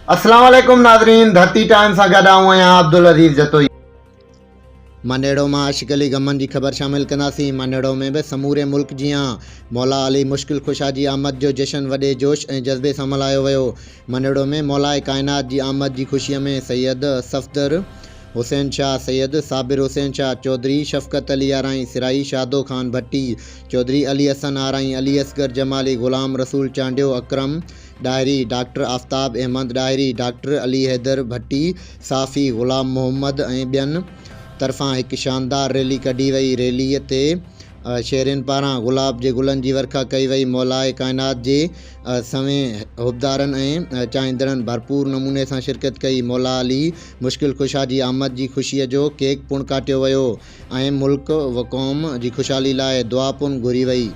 अस्सलाम वालेकुम नाज़रीन, धरती टाइम सां गॾु आहियां अब्दुल अज़ीज़ जतोई। मानेड़ो में आशिक़ अली गमन की ख़बर शामिल कंदासीं। मानेड़ो में भी समूरे मुल्क जियां मौला अली मुश्किल खुशा की आमद जो जश्न वॾे जोश और जज़्बे से मल्हायो वियो। मानेड़ो में मौलाए कायनात की आमद की खुशी में सैयद सफ़दर हुसैन शाह, सैयद साबिर हुसैन शाह चौधरी, शफ़कत अली आराई सिराई, शादो खान भट्टी चौधरी, अली हसन आराई, अली असगर जमाली, गुलाम रसूल चांडियो, अकरम डायरी, डॉक्टर आफ्ताब अहमद डायरी, डॉक्टर अली हैदर भट्टी, साफ़ी गुलाम मोहम्मद और बेन तरफ़ा एक शानदार रैली कढी वही। रैलीअ ते शेरन पारां गुलाब के गुलन की वर्खा कई वही। मौलाए कायनात के सवें हुबदारन ऐं चाहींदड़नि भरपूर नमूने से शिरकत कई। मौला अली मुश्किल खुशा की आमद की खुशी जो केक पुण काटियो वियो ऐं मुल्क व क़ौम की खुशहाली लाइ दुआ पुण घुरी वई।